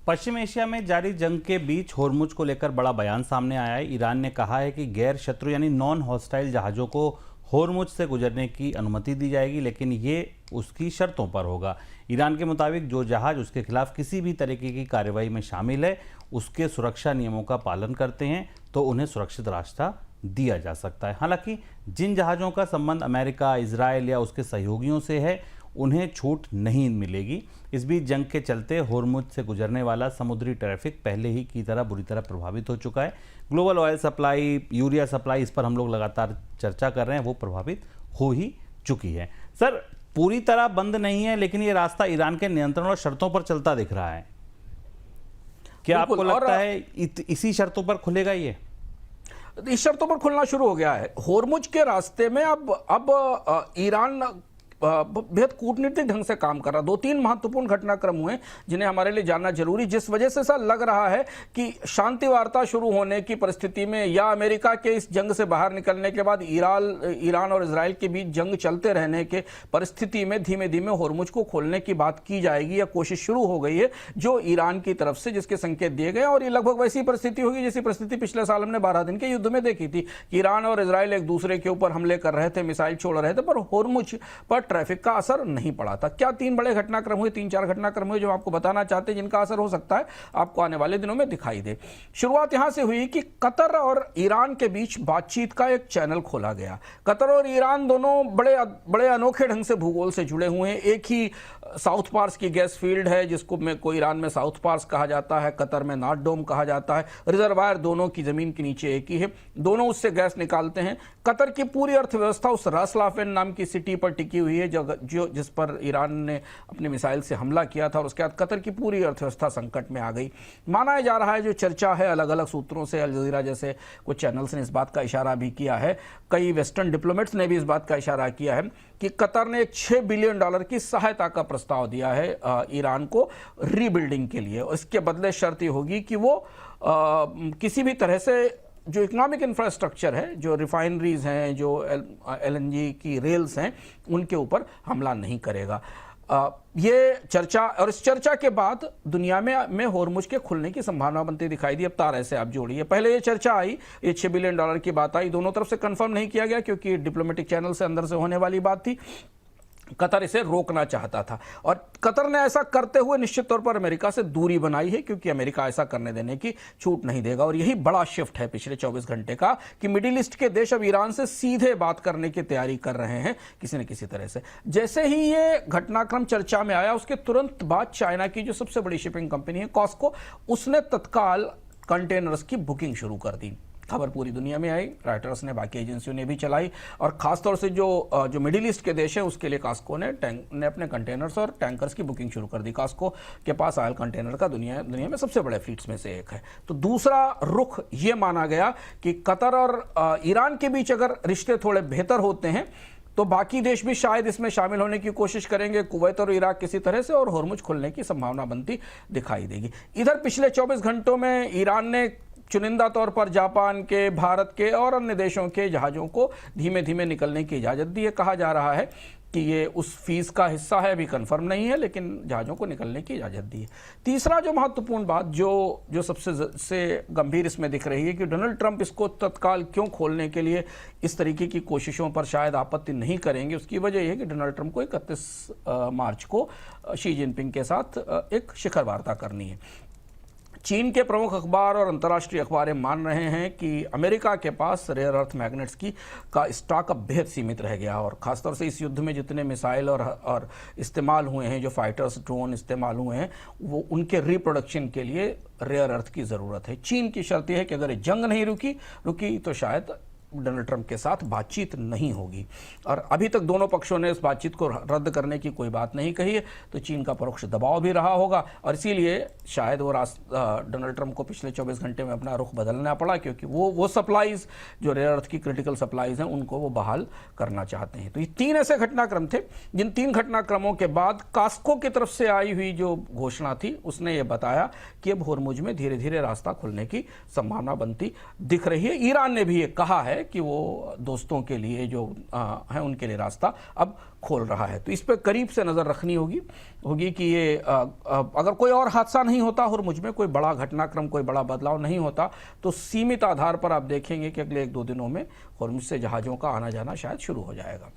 पश्चिम Asia में जारी जंग के बीच होर्मुज को लेकर बड़ा बयान सामने आया है। ईरान ने कहा है कि गैर शत्रु यानी नॉन हॉस्टाइल जहाज़ों को होर्मुज से गुजरने की अनुमति दी जाएगी, लेकिन ये उसकी शर्तों पर होगा। ईरान के मुताबिक जो जहाज़ उसके खिलाफ किसी भी तरीके की कार्रवाई में शामिल है, उसके सुरक्षा नियमों का पालन करते हैं तो उन्हें सुरक्षित रास्ता दिया जा सकता है। हालांकि जिन जहाज़ों का संबंध अमेरिका, इजरायल या उसके सहयोगियों से है, उन्हें छूट नहीं मिलेगी। इस बीच जंग के चलते होर्मुज से गुजरने वाला समुद्री ट्रैफिक पहले ही की तरह बुरी तरह प्रभावित हो चुका है। Global oil supply, urea supply, इस पर हम लोग लगातार चर्चा कर रहे हैं, वो प्रभावित हो ही चुकी है। सर, पूरी तरह बंद नहीं है, लेकिन ये रास्ता ईरान के नियंत्रण और शर्तों पर चलता दिख रहा है। क्या आपको लगता है इसी शर्तों पर खुलेगा? ये इस शर्तों पर खुलना शुरू हो गया है। होर्मुज के रास्ते में अब ईरान बेहद कूटनीतिक ढंग से काम कर रहा। 2-3 महत्वपूर्ण घटनाक्रम हुए जिन्हें हमारे लिए जानना जरूरी, जिस वजह से ऐसा लग रहा है कि शांति वार्ता शुरू होने की परिस्थिति में या अमेरिका के इस जंग से बाहर निकलने के बाद ईरान और इजराइल के बीच जंग चलते रहने के परिस्थिति में धीमे धीमे होर्मुज को खोलने की बात की जाएगी या कोशिश शुरू हो गई है जो ईरान की तरफ से, जिसके संकेत दिए गए। और ये लगभग वैसी परिस्थिति होगी जैसी परिस्थिति पिछले साल हमने 12 दिन के युद्ध में देखी थी कि ईरान और इजराइल एक दूसरे के ऊपर हमले कर रहे थे, मिसाइल छोड़ रहे थे, पर होर्मुज पर ट्रैफिक का असर नहीं पड़ा था। क्या 3 बड़े घटनाक्रम हुए, 3-4 घटनाक्रम हुए जो आपको बताना चाहते हैं, जिनका असर हो सकता है आपको आने वाले दिनों में दिखाई दे। शुरुआत यहां से हुई कि कतर और ईरान के बीच बातचीत का एक चैनल खोला गया। कतर और ईरान दोनों बड़े अनोखे ढंग से भूगोल से जुड़े हुए हैं। एक ही साउथ पार्स की गैस फील्ड है जिसको ईरान में साउथ पार्स कहा जाता है, कतर में नार्ड डोम कहा जाता है। रिजर्वायर दोनों की जमीन के नीचे एक ही है, दोनों उससे गैस निकालते हैं। कतर की पूरी अर्थव्यवस्था उस रास लाफेन नाम की सिटी पर टिकी हुई है जिस पर ईरान ने अपने मिसाइल से हमला किया था, और उसके बाद कतर की पूरी अर्थव्यवस्था संकट में आ गई। माना जा रहा है, जो चर्चा है अलग अलग सूत्रों से, अल जजीरा जैसे कुछ चैनल्स ने इस बात का इशारा भी किया है, कई वेस्टर्न डिप्लोमेट्स ने भी इस बात का इशारा किया है कि कतर ने $6 बिलियन की सहायता का प्रस्ताव दिया है ईरान को रीबिल्डिंग के लिए। इसके बदले शर्त ये होगी कि वो किसी भी तरह से जो इकोनॉमिक इंफ्रास्ट्रक्चर है, जो रिफाइनरीज हैं, जो LNG की रेल्स हैं, उनके ऊपर हमला नहीं करेगा। ये चर्चा, और इस चर्चा के बाद दुनिया में होर्मुज के खुलने की संभावना बनती दिखाई दी। अब तार ऐसे आप जोड़िए, पहले ये चर्चा आई, ये $6 बिलियन की बात आई, दोनों तरफ से कंफर्म नहीं किया गया क्योंकि डिप्लोमेटिक चैनल से अंदर से होने वाली बात थी। कतर इसे रोकना चाहता था और कतर ने ऐसा करते हुए निश्चित तौर पर अमेरिका से दूरी बनाई है, क्योंकि अमेरिका ऐसा करने देने की छूट नहीं देगा। और यही बड़ा शिफ्ट है पिछले 24 घंटे का कि मिडिल ईस्ट के देश अब ईरान से सीधे बात करने की तैयारी कर रहे हैं किसी न किसी तरह से। जैसे ही ये घटनाक्रम चर्चा में आया, उसके तुरंत बाद चाइना की जो सबसे बड़ी शिपिंग कंपनी है कॉस्को, उसने तत्काल कंटेनर्स की बुकिंग शुरू कर दी। खबर पूरी दुनिया में आई, राइटर्स ने, बाकी एजेंसियों ने भी चलाई, और खासतौर से जो मिडिल ईस्ट के देश है उसके लिए कास्को ने अपने कंटेनर्स और टैंकर्स की बुकिंग शुरू कर दी। कास्को के पास ऑयल कंटेनर का दुनिया में सबसे बड़े फ्लीट्स में से एक है। तो दूसरा रुख ये माना गया कि कतर और ईरान के बीच अगर रिश्ते थोड़े बेहतर होते हैं तो बाकी देश भी शायद इसमें शामिल होने की कोशिश करेंगे, कुवैत और इराक किसी तरह से, और होर्मुज खुलने की संभावना बनती दिखाई देगी। इधर पिछले 24 घंटों में ईरान ने चुनिंदा तौर पर जापान के, भारत के और अन्य देशों के जहाज़ों को धीमे धीमे निकलने की इजाज़त दी है। कहा जा रहा है कि ये उस फीस का हिस्सा है, अभी कंफर्म नहीं है, लेकिन जहाज़ों को निकलने की इजाज़त दी है। तीसरा जो महत्वपूर्ण बात जो सबसे गंभीर इसमें दिख रही है कि डोनाल्ड ट्रंप इसको तत्काल क्यों खोलने के लिए इस तरीके की कोशिशों पर शायद आपत्ति नहीं करेंगे। उसकी वजह यह है कि डोनाल्ड ट्रंप को 31 मार्च को शी जिनपिंग के साथ एक शिखर वार्ता करनी है। चीन के प्रमुख अखबार और अंतर्राष्ट्रीय अखबार मान रहे हैं कि अमेरिका के पास रेयर अर्थ मैग्नेट्स का स्टॉक अब बेहद सीमित रह गया, और खासतौर से इस युद्ध में जितने मिसाइल और इस्तेमाल हुए हैं, जो फाइटर्स, ड्रोन इस्तेमाल हुए हैं, वो उनके रिप्रोडक्शन के लिए रेयर अर्थ की ज़रूरत है। चीन की शर्त यह है कि अगर ये जंग नहीं रुकी तो शायद डोनाल्ड ट्रंप के साथ बातचीत नहीं होगी, और अभी तक दोनों पक्षों ने इस बातचीत को रद्द करने की कोई बात नहीं कही है। तो चीन का परोक्ष दबाव भी रहा होगा, और इसीलिए शायद वो डोनाल्ड ट्रंप को पिछले 24 घंटे में अपना रुख बदलना पड़ा, क्योंकि वो सप्लाईज जो रेयर अर्थ की क्रिटिकल सप्लाईज हैं उनको वो बहाल करना चाहते हैं। तो ये 3 ऐसे घटनाक्रम थे, जिन 3 घटनाक्रमों के बाद कास्को की तरफ से आई हुई जो घोषणा थी उसने ये बताया कि अब होर्मुज में धीरे धीरे रास्ता खुलने की संभावना बनती दिख रही है। ईरान ने भी ये कहा है कि वो दोस्तों के लिए जो है उनके लिए रास्ता अब खोल रहा है। तो इस पर करीब से नज़र रखनी होगी कि ये अगर कोई और हादसा नहीं होता होर्मुज में, कोई बड़ा घटनाक्रम, कोई बड़ा बदलाव नहीं होता, तो सीमित आधार पर आप देखेंगे कि अगले 1-2 दिनों में होर्मुज से जहाज़ों का आना जाना शायद शुरू हो जाएगा।